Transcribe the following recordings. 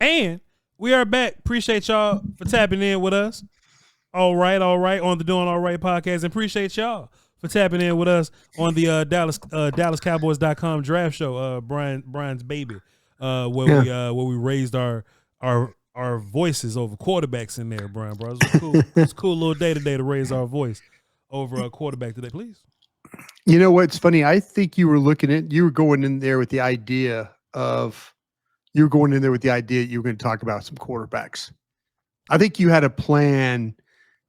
And we are back. Appreciate y'all for tapping in with us. All right, on the Doing All Right podcast. And appreciate y'all for tapping in with us on the DallasCowboys.com draft show, Brian's baby, where we raised our voices over quarterbacks in there, Brian, bro. It's a cool little day today to raise our voice over a quarterback today, please. You know what's funny? I think you were going in there with the idea you were going to talk about some quarterbacks. I think you had a plan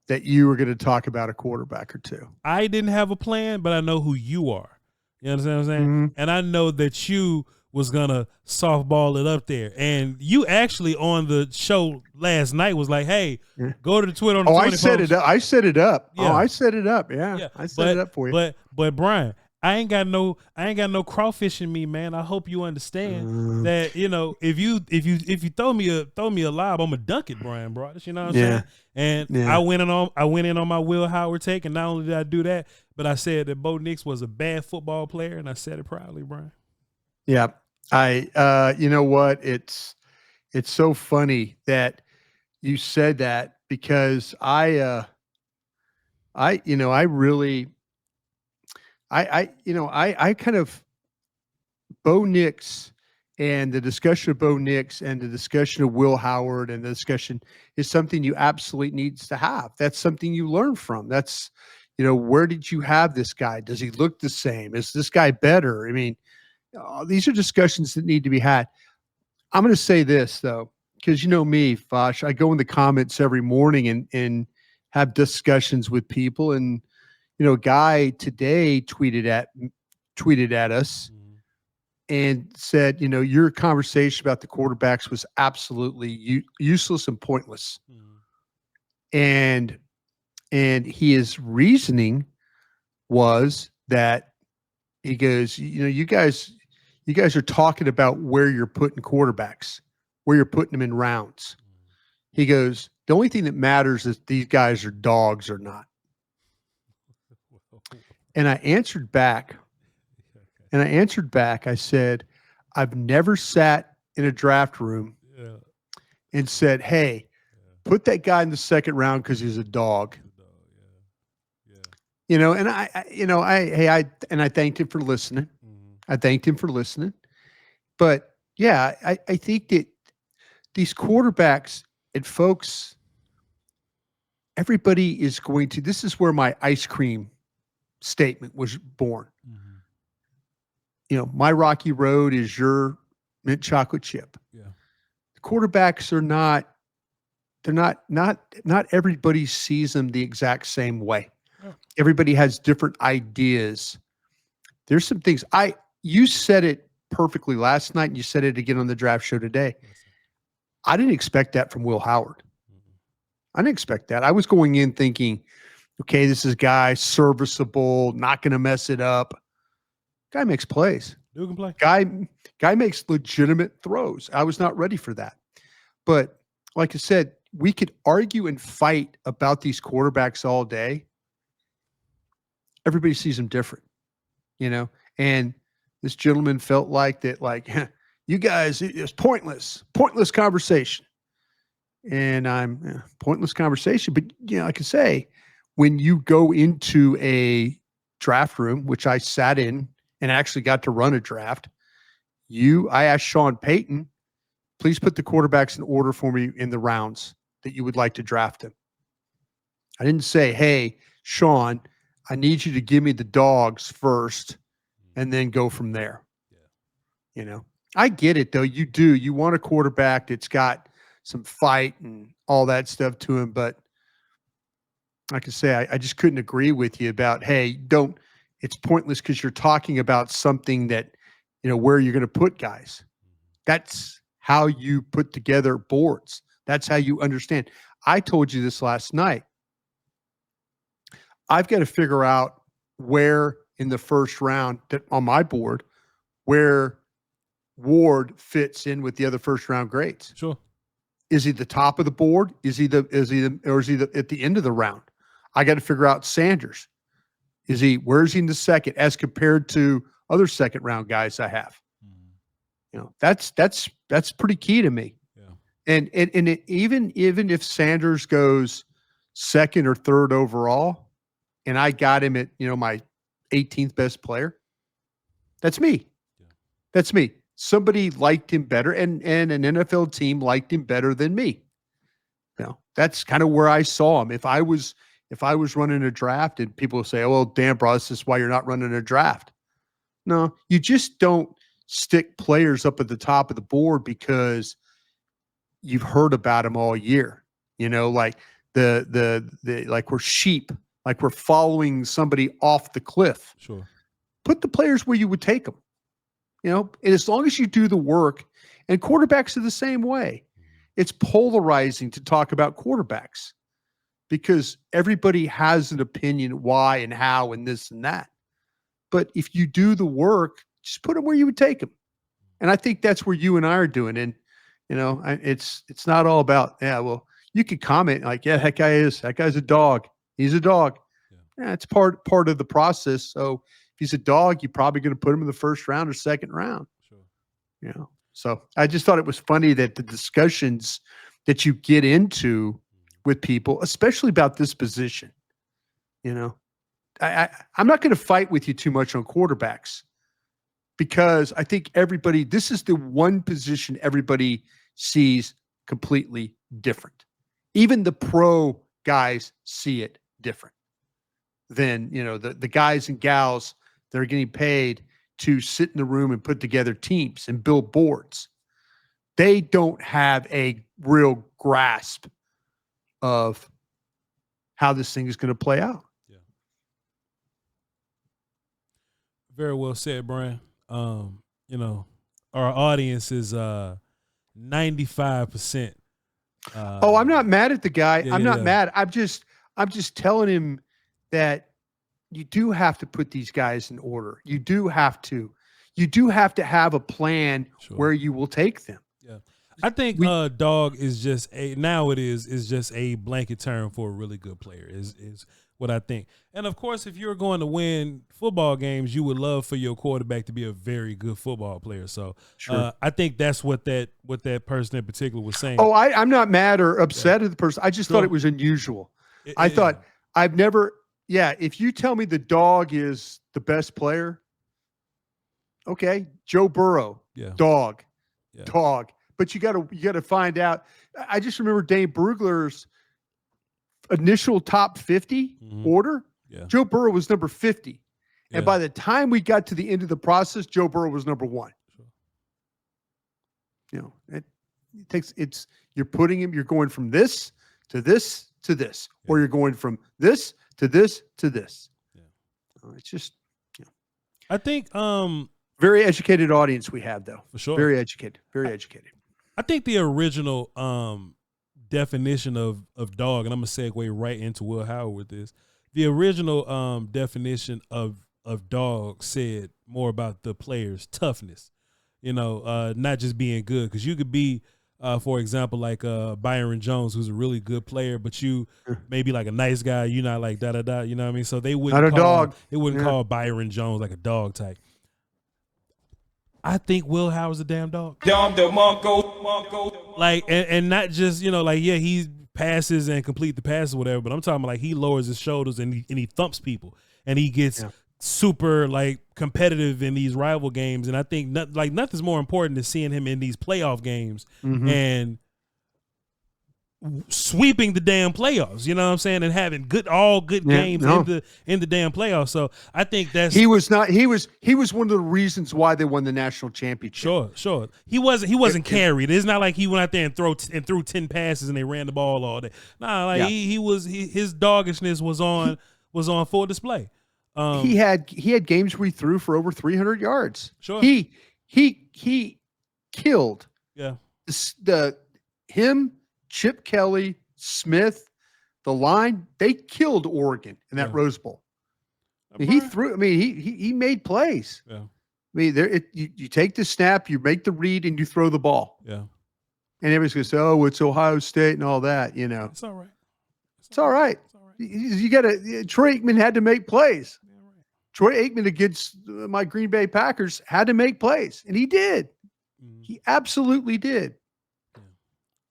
that you were going to talk about a quarterback or two. I didn't have a plan, but I know who you are. You understand what I'm saying? Mm-hmm. And I know that you was going to softball it up there. And you actually on the show last night was like, hey, go to the Twitter on the 20 I set it up. I set it up. Yeah. Oh, I set it up. Yeah. I set it up for you. But Brian, I ain't got no crawfish in me, man. I hope you understand that, if you throw me a lob, I'm gonna dunk it, Bryan Broaddus. You know what I'm saying? And I went in on my Will Howard take, and not only did I do that, but I said that Bo Nix was a bad football player, and I said it proudly, Brian. Yeah. You know what? It's so funny that you said that, because I kind of Bo Nix and the discussion of Bo Nix and the discussion of Will Howard and the discussion is something you absolutely needs to have. That's something you learn from. That's, where did you have this guy? Does he look the same? Is this guy better? I mean, these are discussions that need to be had. I'm going to say this though, because me, Voch, I go in the comments every morning and have discussions with people, and a guy today tweeted at us and said, your conversation about the quarterbacks was absolutely useless and pointless. And his reasoning was that he goes, you guys are talking about where you're putting quarterbacks, where you're putting them in rounds. He goes, the only thing that matters is these guys are dogs or not. And I answered back. I said, I've never sat in a draft room and said, hey, put that guy in the second round because he's a dog. And I thanked him for listening. I thanked him for listening. But yeah, I think that these quarterbacks and folks, everybody is going to, this is where my ice cream statement was born. My rocky road is your mint chocolate chip. Yeah. The quarterbacks are not everybody sees them the exact same way. Yeah. Everybody has different ideas. There's some things you said it perfectly last night, and you said it again on the draft show today. Yes. I didn't expect that from Will Howard. I didn't expect that. I was going in thinking, okay, this is a guy serviceable, not going to mess it up. Guy makes plays. Dude can play. Guy makes legitimate throws. I was not ready for that. But like I said, we could argue and fight about these quarterbacks all day. Everybody sees them different, and this gentleman felt like that, you guys, it's pointless conversation. And I'm pointless conversation. But, I can say, when you go into a draft room, which I sat in and actually got to run a draft, I asked Sean Payton, please put the quarterbacks in order for me in the rounds that you would like to draft them. I didn't say, hey, Sean, I need you to give me the dogs first and then go from there. Yeah. I get it though. You do. You want a quarterback that's got some fight and all that stuff to him. But like I say, I just couldn't agree with you about, hey, it's pointless because you're talking about something that, where you're going to put guys. That's how you put together boards. That's how you understand. I told you this last night. I've got to figure out where in the first round on my board, where Ward fits in with the other first round grades. Sure. Is he the top of the board? Is he at the end of the round? I got to figure out Sanders. Where is he in the second as compared to other second round guys I have? That's pretty key to me. Even if Sanders goes second or third overall, and I got him at my 18th best player, that's me. Yeah. That's me. Somebody liked him better, and an NFL team liked him better than me. That's kind of where I saw him. If I was running a draft, and people say, "Oh, well, Dan Broaddus, this is why you're not running a draft." No, you just don't stick players up at the top of the board because you've heard about them all year. Like like we're sheep, like we're following somebody off the cliff. Sure. Put the players where you would take them. And as long as you do the work, and quarterbacks are the same way. It's polarizing to talk about quarterbacks because everybody has an opinion why and how and this and that. But if you do the work, just put them where you would take them. And I think that's where you and I are doing. And, it's not all about, well, you could comment like, yeah, that guy's a dog. He's a dog. Yeah, it's part of the process. So if he's a dog, you're probably going to put him in the first round or second round. Sure. So I just thought it was funny that the discussions that you get into with people, especially about this position, I'm not going to fight with you too much on quarterbacks because I think this is the one position everybody sees completely different. Even the pro guys see it different than, the guys and gals that are getting paid to sit in the room and put together teams and build boards. They don't have a real grasp of how this thing is going to play out. Yeah. Very well said, Bryan. Our audience is 95%. I'm not mad at the guy. Yeah, I'm not mad. I'm just telling him that you do have to put these guys in order. You do have to have a plan where you will take them. Yeah. I think dog is just just a blanket term for a really good player is what I think. And of course, if you're going to win football games, you would love for your quarterback to be a very good football player. So I think that's what that person in particular was saying. Oh, I'm not mad or upset at the person. I just thought it was unusual. If you tell me the dog is the best player, okay, Joe Burrow, dog. But you gotta find out. I just remember Dane Brugler's initial top 50 order. Yeah. Joe Burrow was number 50. Yeah. And by the time we got to the end of the process, Joe Burrow was number 1. Sure. You're putting him, you're going from this to this to this, or you're going from this to this to this. Yeah. It's just, I think, very educated audience we have though. For sure. Very educated. Very educated. I think the original definition of dog, and I'm gonna segue right into Will Howard with this. The original definition of dog said more about the player's toughness, not just being good. Because you could be, for example, like Byron Jones, who's a really good player, but you maybe like a nice guy. You're not like da-da-da, you know what I mean? So they wouldn't call Byron Jones like a dog type. I think Will Howard's a damn dog. Like, and not just, he passes and complete the passes or whatever, but I'm talking about like he lowers his shoulders and he thumps people and he gets super like competitive in these rival games. And I think nothing's more important than seeing him in these playoff games and sweeping the damn playoffs, you know what I'm saying, and having good games in the damn playoffs. So I think that's he was one of the reasons why they won the national championship. Sure. He wasn't carried. It's not like he went out there and threw 10 passes and they ran the ball all day. Nah, his doggishness was on full display. He had games where he threw for over 300 yards. Sure. He killed. Yeah. Him, Chip Kelly, Smith, the line, they killed Oregon in that Rose Bowl. He made plays. Yeah. You take the snap, you make the read, and you throw the ball. Yeah. And everybody's going to say, oh, it's Ohio State and all that, It's all right. It's all right. You got to. Troy Aikman had to make plays. Yeah, right. Troy Aikman against my Green Bay Packers had to make plays, and he did. He absolutely did.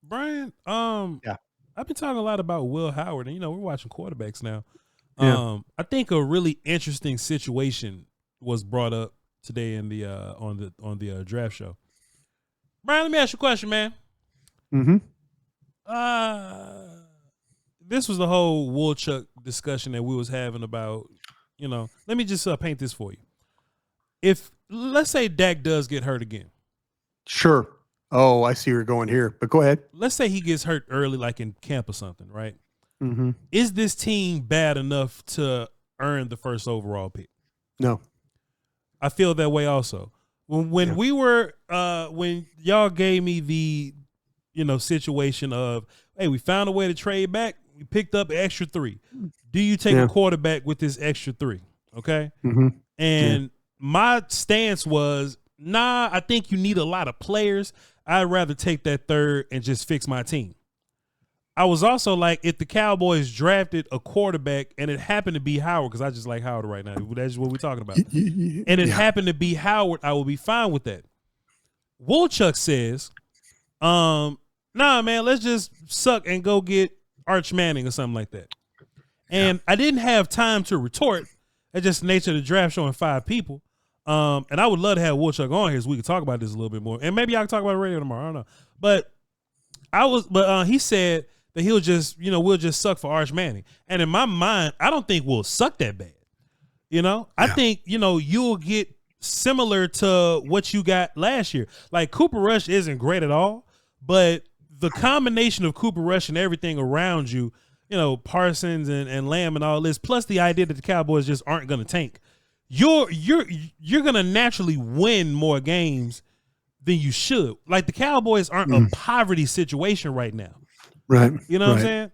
Bryan, Yeah. I've been talking a lot about Will Howard, and we're watching quarterbacks now. Yeah. I think a really interesting situation was brought up today in the on the draft show. Bryan, let me ask you a question, man. Mm-hmm. This was the whole Woolchuck discussion that we was having about, let me just paint this for you. If, let's say Dak does get hurt again. Sure. Oh, I see you're going here, but go ahead. Let's say he gets hurt early, like in camp or something, right? Mm-hmm. Is this team bad enough to earn the first overall pick? No. I feel that way also. When we were when y'all gave me the situation of, hey, we found a way to trade back, we picked up an extra 3. Do you take a quarterback with this extra 3? Okay. Mm-hmm. And my stance was, nah, I think you need a lot of players. I'd rather take that 3rd and just fix my team. I was also like, if the Cowboys drafted a quarterback and it happened to be Howard, because I just like Howard right now. That's what we're talking about. And it happened to be Howard, I would be fine with that. Woolchuck says, nah, man, let's just suck and go get Arch Manning or something like that. And I didn't have time to retort. That's just the nature of the draft, showing 5 people. And I would love to have Woolchuck on here so we could talk about this a little bit more. And maybe I can talk about it radio tomorrow. I don't know. But he said that he'll just, we'll just suck for Arch Manning. And in my mind, I don't think we'll suck that bad. I think, you'll get similar to what you got last year. Like, Cooper Rush isn't great at all, but the combination of Cooper Rush and everything around you, Parsons and Lamb and all this, plus the idea that the Cowboys just aren't going to tank, you're going to naturally win more games than you should. Like, the Cowboys aren't a poverty situation right now. Right. You know what I'm saying?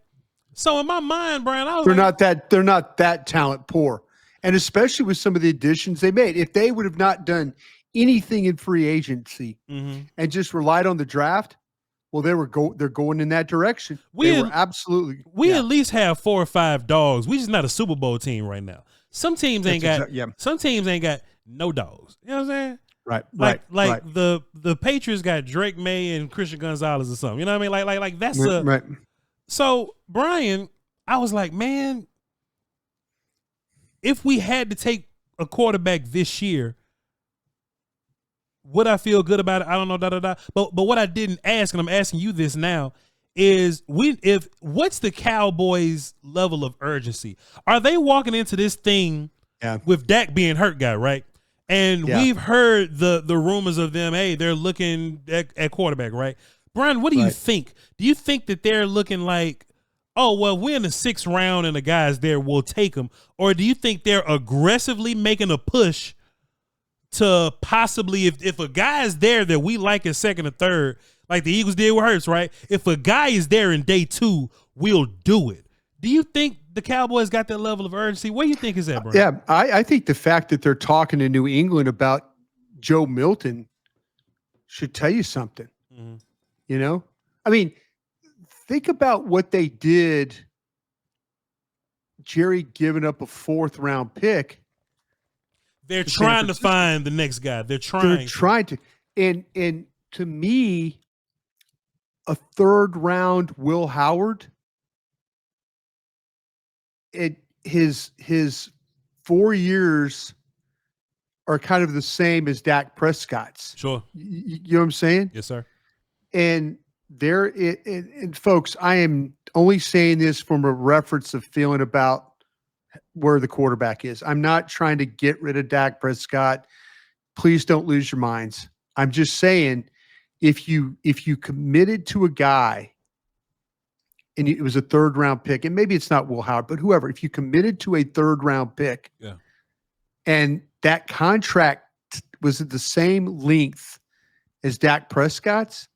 So in my mind, Bryan, I was they're not that talent poor. And especially with some of the additions they made. If they would have not done anything in free agency and just relied on the draft, well, they're going in that direction. We at least have 4 or 5 dogs. We just not a Super Bowl team right now. Some teams ain't got no dogs. You know what I'm saying? Right. Like the Patriots got Drake May and Christian Gonzalez or something. You know what I mean? Like that's right. So, Bryan, I was like, man, if we had to take a quarterback this year, would I feel good about it? I don't know. But what I didn't ask, and I'm asking you this now, is what's the Cowboys' level of urgency? Are they walking into this thing with Dak being hurt, guy, right? And we've heard the rumors of them. Hey, they're looking at quarterback, right? Bryan, what do you think? Do you think that they're looking like, oh, well, we're in the 6th round and the guy's there, we'll take him? Or do you think they're aggressively making a push to possibly, if a guy is there that we like as 2nd or 3rd, like the Eagles did with Hurts, right? If a guy is there in day 2, we'll do it. Do you think the Cowboys got that level of urgency? What do you think is that, Bryan? Yeah, I think the fact that they're talking in New England about Joe Milton should tell you something. Mm-hmm. I mean, think about what they did. Jerry giving up a 4th round pick. They're trying to find the next guy. They're trying to. And to me, a 3rd round Will Howard, his 4 years are kind of the same as Dak Prescott's. Sure. You know what I'm saying? Yes, sir. And and folks, I am only saying this from a reference of feeling about where the quarterback is. I'm not trying to get rid of Dak Prescott. Please don't lose your minds. I'm just saying, if you committed to a guy and it was a 3rd round pick, and maybe it's not Will Howard, but whoever, if you committed to a 3rd round pick and that contract was at the same length as Dak Prescott's,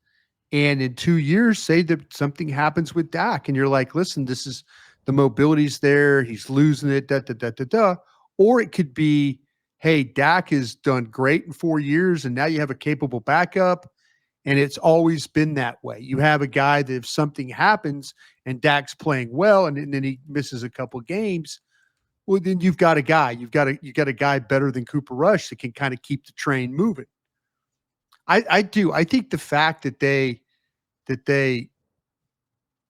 and in 2 years, say that something happens with Dak and you're like, listen, this is the mobility's there, he's losing it, or it could be, hey, Dak has done great in 4 years and now you have a capable backup. And it's always been that way. You have a guy that if something happens and Dak's playing well and then he misses a couple games, well, then you've got a guy. You've got a guy better than Cooper Rush that can kind of keep the train moving. I do. I think the fact that they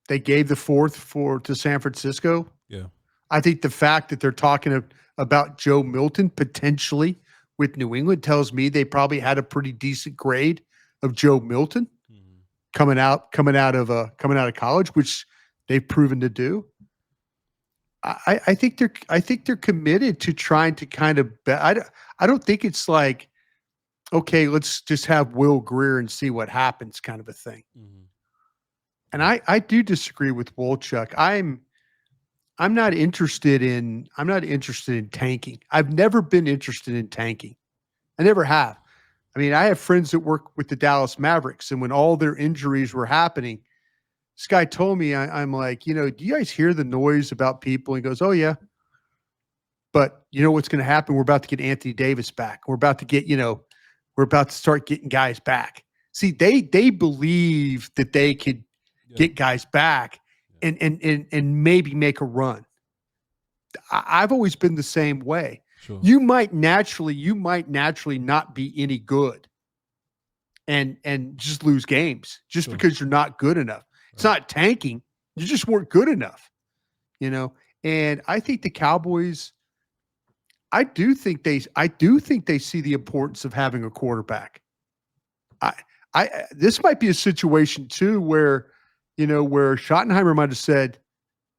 they gave the 4th to San Francisco. Yeah. I think the fact that they're talking about Joe Milton potentially with New England tells me they probably had a pretty decent grade of Joe Milton coming out of college, which they've proven to do. I think they're committed to trying to kind of I don't think it's like, okay, let's just have Will Greer and see what happens kind of a thing. And I do disagree with Wolchuk. I'm not interested in tanking. I've never been interested in tanking. I never have. I mean, I have friends that work with the Dallas Mavericks, and when all their injuries were happening, this guy told me, I'm like, do you guys hear the noise about people? He goes, oh yeah. But you know what's going to happen? We're about to get Anthony Davis back. We're about to get, we're about to start getting guys back. See, they believe that they could get guys back and maybe make a run. I've always been the same way. Sure. You might naturally not be any good and just lose games just because you're not good enough. It's not tanking. You just weren't good enough, and I think the Cowboys, I do think they see the importance of having a quarterback. This might be a situation too where Schottenheimer might have said,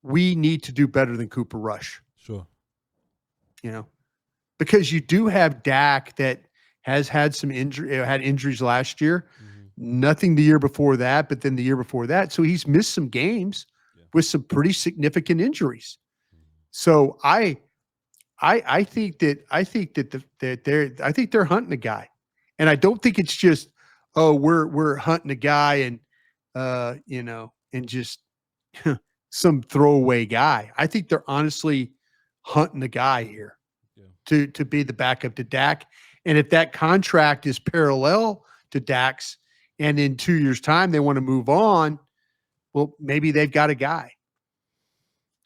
we need to do better than Cooper Rush. Sure. Because you do have Dak that has had some had injuries last year, nothing the year before that, but then the year before that. So he's missed some games with some pretty significant injuries. So I think they're hunting a guy, and I don't think it's just, oh, we're hunting a guy and and just some throwaway guy. I think they're honestly hunting a guy here to be the backup to Dak. And if that contract is parallel to Dak's, and in 2 years' time they want to move on, well, maybe they've got a guy.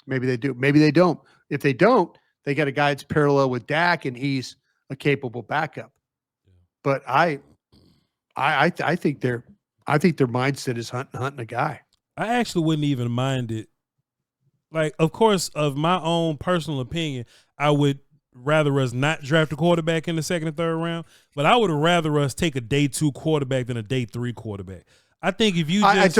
Maybe they do. Maybe they don't. If they don't, they got a guy that's parallel with Dak, and he's a capable backup. But I think their mindset is hunting a guy. I actually wouldn't even mind it. Like, of course, of my own personal opinion, I would rather us not draft a quarterback in the 2nd and 3rd round, but I would rather us take a day 2 quarterback than a day 3 quarterback. I think if you just,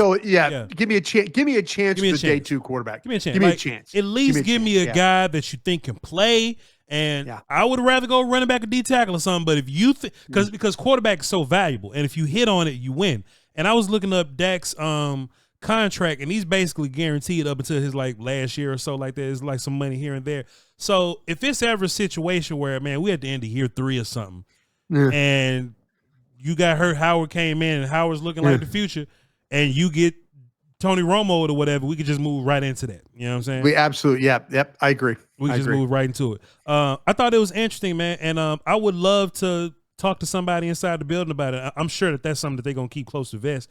give me a chance. Give me a chance for the day 2 quarterback. Give me a chance. Give me a chance. At least give me a guy that you think can play. And I would rather go running back a D tackle or something. But if you because quarterback is so valuable, and if you hit on it, you win. And I was looking up Dak's contract, and he's basically guaranteed up until his last year or so like that. It's like some money here and there. So if it's ever a situation where, man, we at the end of year 3 or something, and you got hurt, Howard came in, and Howard's looking like the future, and you get Tony Romo or whatever, we could just move right into that. You know what I'm saying? We absolutely, yep, I agree. We can just move right into it. I thought it was interesting, man, and I would love to talk to somebody inside the building about it. I'm sure that's something that they're going to keep close to vest.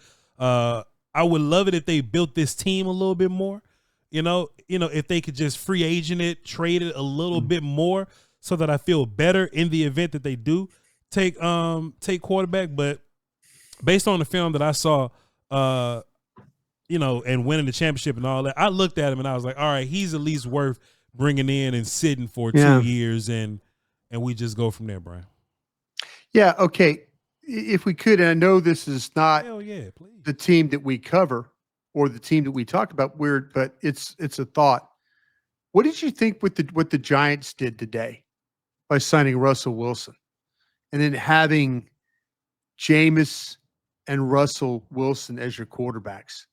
I would love it if they built this team a little bit more. If they could just free agent it, trade it a little bit more, so that I feel better in the event that they do take quarterback. But based on the film that I saw, and winning the championship and all that, I looked at him and I was like, all right, he's at least worth bringing in and sitting for 2 years, and we just go from there, Brian. Yeah. Okay. If we could, and I know this is not the team that we cover or the team that we talk about, but it's a thought. What did you think with what the Giants did today by signing Russell Wilson and then having Jameis and Russell Wilson as your quarterbacks?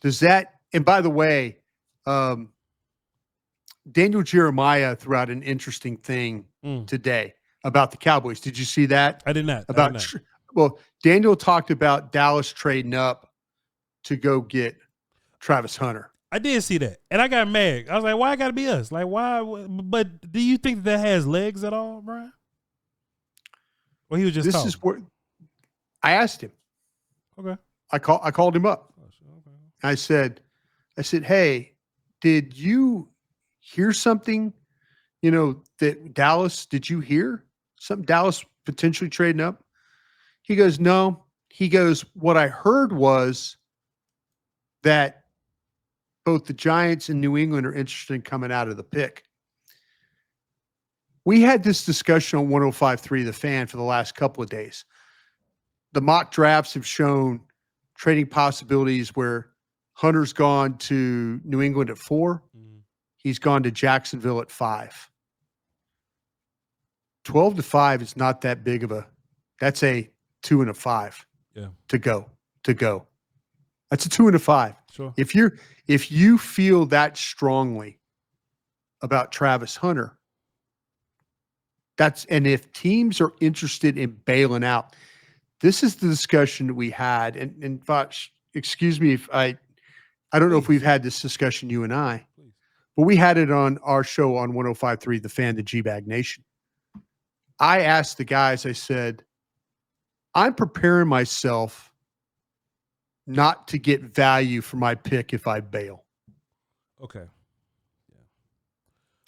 Does that, and by the way, Daniel Jeremiah threw out an interesting thing today about the Cowboys. Did you see that? I did not. Well, Daniel talked about Dallas trading up to go get Travis Hunter. I did see that, and I got mad. I was like, why it got to be us? Like, why? But do you think that has legs at all, Brian? Well, he was just talking. Is where I asked him. Okay. I called him up. Okay. I said, hey, did you hear something? That Dallas, did you hear something Dallas potentially trading up? He goes, no. He goes, what I heard was that both the Giants and New England are interested in coming out of the pick. We had this discussion on 105.3 The Fan for the last couple of days. The mock drafts have shown trading possibilities where Hunter's gone to New England at 4. He's gone to Jacksonville at 5. 12-5 is not that big of a, that's a 2 and a 5 to go. That's a 2 and a 5. Sure. If you feel that strongly about Travis Hunter, and if teams are interested in bailing out, this is the discussion that we had. And Voch, excuse me if I don't know if we've had this discussion, you and I, but we had it on our show on 105.3 The Fan, the G-Bag Nation. I asked the guys, I said, I'm preparing myself not to get value for my pick if I bail. Okay. Yeah.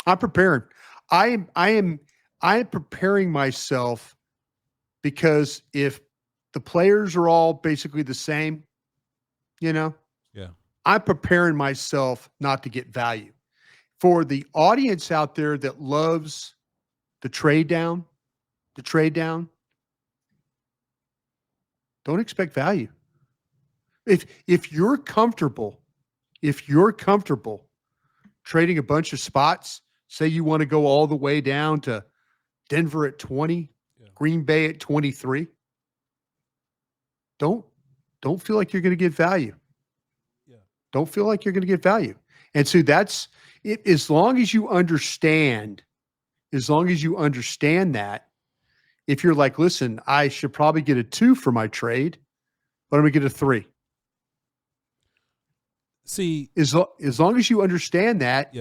I'm preparing. I am preparing myself because if the players are all basically the same, I'm preparing myself not to get value. For the audience out there that loves the trade down, don't expect value. If you're comfortable trading a bunch of spots, say you want to go all the way down to Denver at 20, Green Bay at 23, don't feel like you're going to get value. Don't feel like you're going to get value. And so that's it. As long as you understand that, if you're like, listen, I should probably get a 2 for my trade, but I'm going to get a 3. See, as long as you understand that,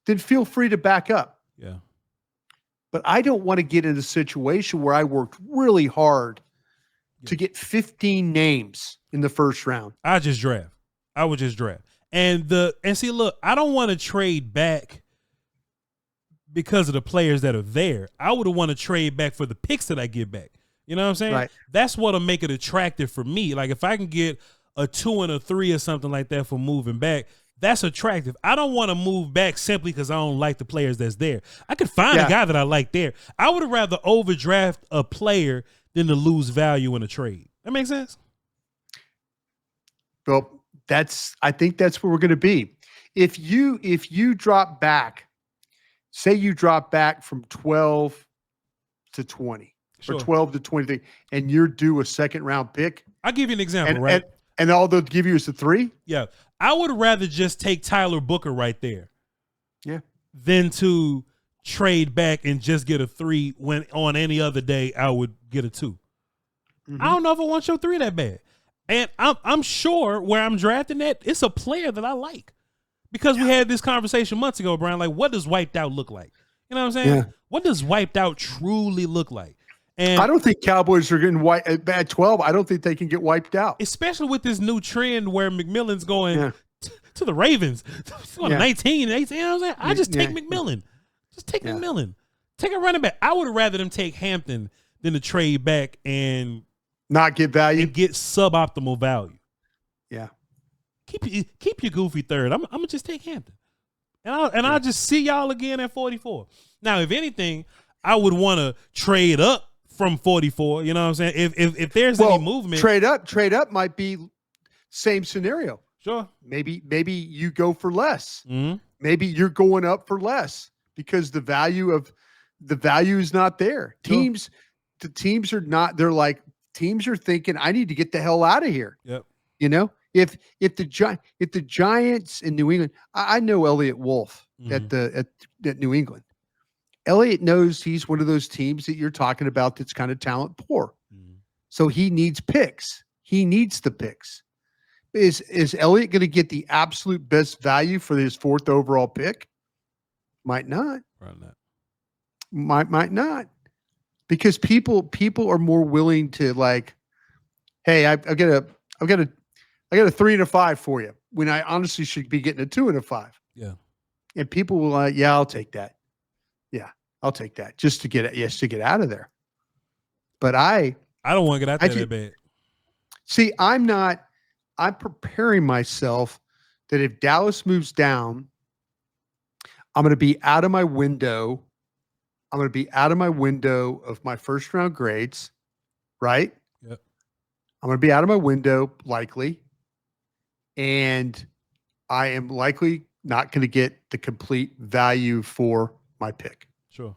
then feel free to back up. Yeah. But I don't want to get in a situation where I worked really hard to get 15 names in the first round. I would just draft. And see, look, I don't want to trade back because of the players that are there. I would want to trade back for the picks that I get back. You know what I'm saying? Right. That's what'll make it attractive for me. Like if I can get a 2 and a 3 or something like that for moving back, that's attractive. I don't want to move back simply because I don't like the players that's there. I could find a guy that I like there. I would rather overdraft a player than to lose value in a trade. That makes sense? Well, I think that's where we're going to be. If you drop back, say you drop back from 12 to 20 or 12 to 23, and you're due a second round pick. I'll give you an example, right? And all they'll give you is a 3? Yeah. I would rather just take Tyler Booker right there. Yeah. Than to trade back and just get a 3 when on any other day I would get a 2. Mm-hmm. I don't know if I want your 3 that bad. And I'm sure where I'm drafting at, it's a player that I like. Because we had this conversation months ago, Brian, like what does wiped out look like? You know what I'm saying? Yeah. What does wiped out truly look like? And I don't think Cowboys are getting wiped at 12. I don't think they can get wiped out. Especially with this new trend where McMillan's going to the Ravens. On 19, 18, you know what I'm saying? I just take McMillan. Just take McMillan. Take a running back. I would rather them take Hampton than to trade back and not get value. And get suboptimal value. Yeah. Keep your goofy third. I'm gonna just take Hampton. And I'll just see y'all again at 44. Now, if anything, I would want to trade up from 44. You know what I'm saying? If there's any movement. Trade up might be same scenario. Sure. Maybe you go for less. Mm-hmm. Maybe you're going up for less because the value is not there. Sure. The teams are not, they're like, teams are thinking, I need to get the hell out of here. Yep. You know, if the Giants in New England, I know Elliott Wolf at New England. Elliott knows he's one of those teams that you're talking about that's kind of talent poor. Mm-hmm. So he needs picks. He needs the picks. Is Elliott going to get the absolute best value for his 4th overall pick? Might not. Right. Might not. Because people are more willing to like, hey, I've got a 3 and a 5 for you when I honestly should be getting a 2 and a 5. Yeah. And people will like, yeah, I'll take that. Yeah, I'll take that just to get out of there. But I don't want to get out there that bad. See, I'm preparing myself that if Dallas moves down, I'm going to be out of my window. I'm going to be out of my window of my first round grades, right? Yep. I'm going to be out of my window likely. And I am likely not going to get the complete value for my pick. Sure.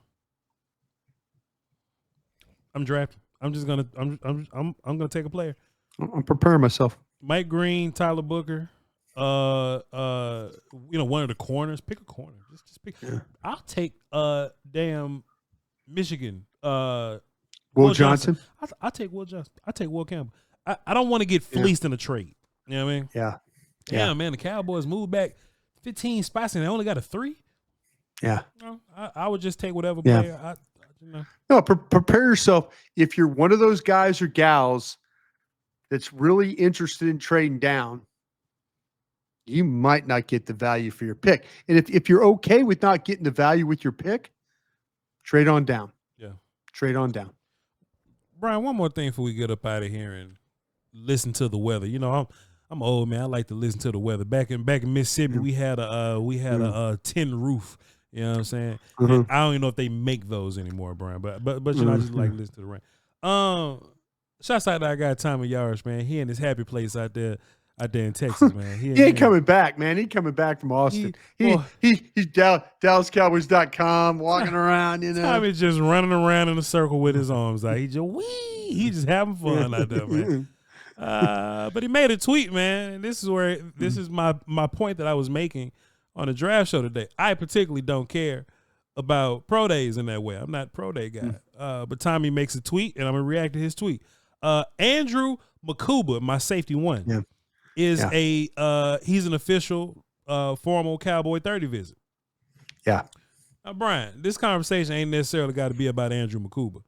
I'm drafting. I'm just gonna. I'm gonna take a player. I'm preparing myself. Mike Green, Tyler Booker. One of the corners. Pick a corner. Just pick. Yeah. I'll take damn Michigan. Will Johnson. I'll take Will Johnson. I'll take Will Campbell. I don't want to get fleeced in a trade. You know what I mean? Yeah. Yeah, man. The Cowboys moved back 15 spots and they only got a 3. Yeah. I would just take whatever player. No, prepare yourself. If you're one of those guys or gals that's really interested in trading down, you might not get the value for your pick. And if you're okay with not getting the value with your pick, trade on down. Yeah. Trade on down. Brian, one more thing before we get up out of here and listen to the weather. You know, I'm old, man. I like to listen to the weather. Back in Mississippi, we had a tin roof. You know what I'm saying? Mm-hmm. I don't even know if they make those anymore, Brian. But you know, I just like to listen to the rain. Shouts out to our guy Tommy Yards, man. He in his happy place out there in Texas, man. He ain't coming back, man. He coming back from Austin. He's DallasCowboys.com walking around, you know. Tommy just running around in a circle with his arms out. He just having fun out there, man. But he made a tweet, man. This is my point that I was making on the draft show today. I particularly don't care about pro days in that way. I'm not a pro day guy. But Tommy makes a tweet, and I'm going to react to his tweet. Andrew Makuba, my safety one, he's an official formal Cowboy 30 visit. Yeah. Now, Brian, this conversation ain't necessarily got to be about Andrew Makuba.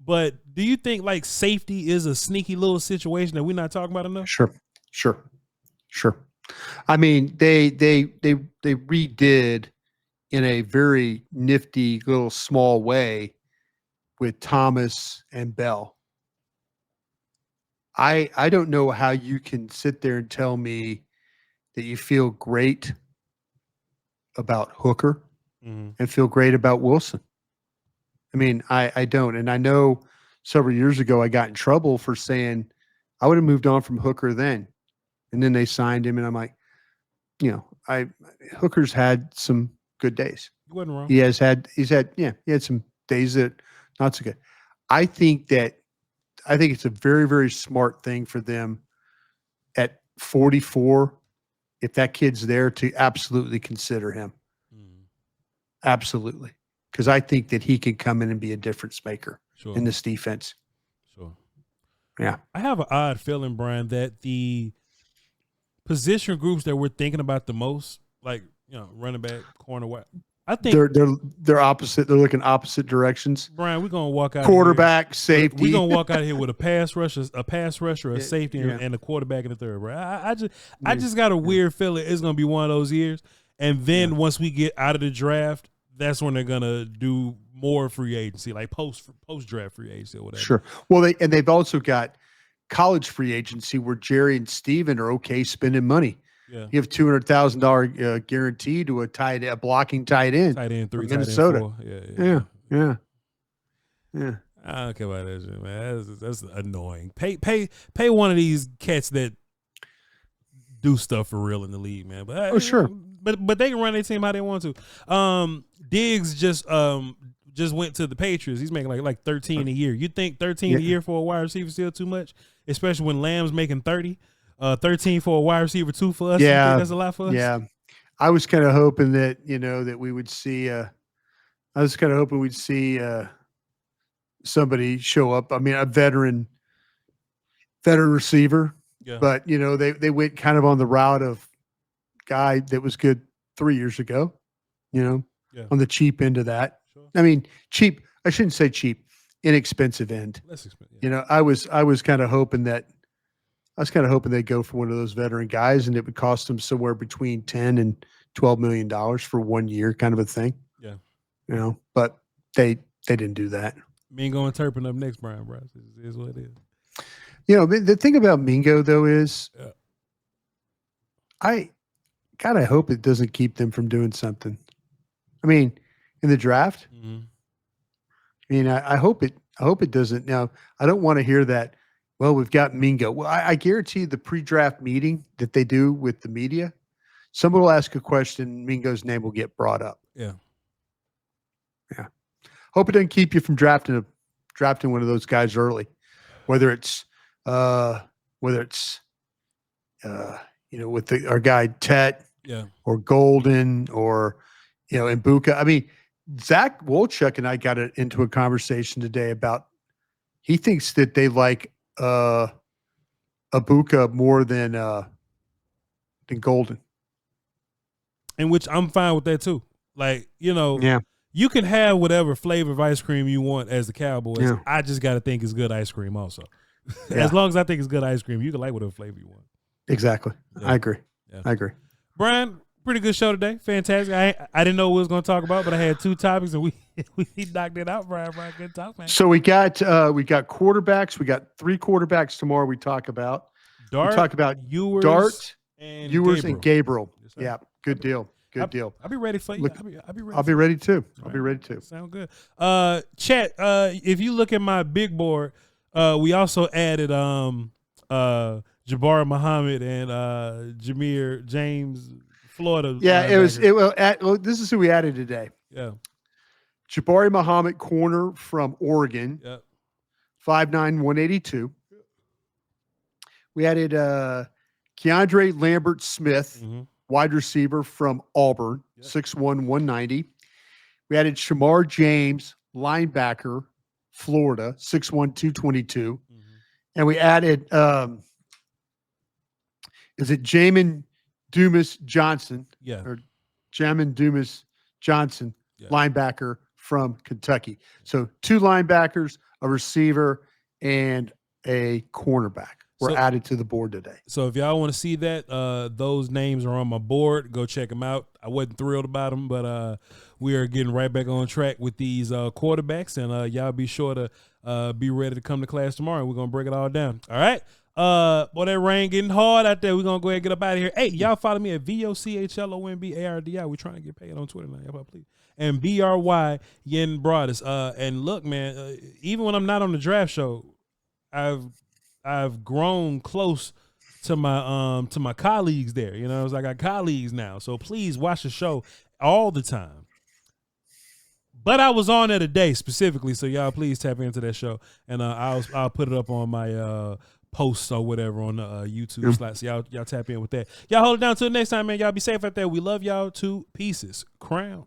But do you think like safety is a sneaky little situation that we're not talking about enough? Sure. I mean, they redid in a very nifty little small way with Thomas and Bell. I don't know how you can sit there and tell me that you feel great about Hooker and feel great about Wilson. I mean, I don't. And I know several years ago I got in trouble for saying I would have moved on from Hooker then. And then they signed him, and I'm like, Hooker's had some good days. You wasn't wrong. He had some days that not so good. I think it's a very, very smart thing for them at 44, if that kid's there, to absolutely consider him. Absolutely. Because I think that he can come in and be a difference maker in this defense. Sure. Yeah. I have an odd feeling, Brian, that the position groups that we're thinking about the most, like, running back, corner, what I think they're opposite. They're looking opposite directions. Brian, we're gonna walk out quarterback, safety. We're gonna walk out here with a pass rusher, a safety, and a quarterback in the third. Right? I just got a weird feeling it's gonna be one of those years. And then once we get out of the draft, that's when they're gonna do more free agency, like post draft free agency or whatever. Sure. Well, they've also got college free agency where Jerry and Steven are okay spending money. Yeah. You have $200,000 guarantee to a blocking tight end. Tight end 3, Minnesota. Tight end 4. Yeah. I don't care about that shit, man. That's annoying. Pay one of these cats that do stuff for real in the league, man. But sure. But they can run their team how they want to. Diggs just went to the Patriots. He's making like 13 a year. You think 13 a year for a wide receiver is still too much, especially when Lamb's making 30? 13 for a wide receiver, 2 for us. Yeah, you think that's a lot for us. Yeah, I was kind of hoping that that we would see. I was kind of hoping we'd see somebody show up. I mean, a veteran receiver. Yeah. But they went kind of on the route of guy that was good 3 years ago. On the cheap end of that. Sure. I mean, cheap. I shouldn't say cheap. Inexpensive end. Less expensive. Yeah. I was kind of hoping that. I was kind of hoping they'd go for one of those veteran guys, and it would cost them somewhere between $10 and $12 million for 1 year, kind of a thing. Yeah. But they didn't do that. Mingo and Turpin up next, Bryan Broaddus. Is what it is. The thing about Mingo though is I hope it doesn't keep them from doing something. I mean, in the draft. Mm-hmm. I mean, I hope it doesn't. Now, I don't want to hear that. Well, we've got Mingo. Well, I guarantee the pre-draft meeting that they do with the media, someone will ask a question, Mingo's name will get brought up. Yeah. Yeah. Hope it doesn't keep you from drafting one of those guys early, whether it's with our guy Tet, or Golden, or Mbuka. I mean, Zach Wolchuk and I got into a conversation today about he thinks that they like Ibuka more than Golden. In which I'm fine with that too. Like, you can have whatever flavor of ice cream you want as the Cowboys. Yeah. I just got to think it's good ice cream also. Yeah. As long as I think it's good ice cream, you can like whatever flavor you want. Exactly. Yeah. I agree. Yeah. I agree. Bryan, pretty good show today. Fantastic. I didn't know what we was going to talk about, but I had 2 topics and we knocked it out, Bryan. Good talk, man. So we got quarterbacks. We got 3 quarterbacks tomorrow we talk about. Dart, we talk about Ewers, and Gabriel. Yes, yeah, good deal. Good deal. I'll be ready for you. I'll be ready too. Right. I'll be ready too. Sound good. Chat, if you look at my big board, we also added Jabari Muhammad and Jameer James, Florida. Yeah, this is who we added today. Yeah. Jabari Muhammad, corner from Oregon. Yeah. 5'9", 182. We added Keandre Lambert Smith. Mm-hmm. Wide receiver from Auburn, 6'1", 190. We added Shamar James, linebacker, Florida, 6'1", 222. Mm-hmm. And we added, Jamin Dumas Johnson? Yeah. Or Jamin Dumas Johnson, linebacker from Kentucky. So 2 linebackers, a receiver, and a cornerback were added to the board today. So if y'all want to see that, those names are on my board. Go check them out. I wasn't thrilled about them, but we are getting right back on track with these quarterbacks, and y'all be sure to be ready to come to class tomorrow. We're going to break it all down. All right? Boy, that rain getting hard out there. We're going to go ahead and get up out of here. Hey, y'all follow me at VOCHLOMBARDI. We're trying to get paid on Twitter now. Y'all please. And BRY Yen Broaddus. And look, man, even when I'm not on the draft show, I've grown close to my colleagues there. It's like I got colleagues now. So please watch the show all the time. But I was on there today specifically, so y'all please tap into that show, and I'll put it up on my posts or whatever on the YouTube slot. So y'all tap in with that. Y'all hold it down till next time, man. Y'all be safe out there. We love y'all to pieces. Crown.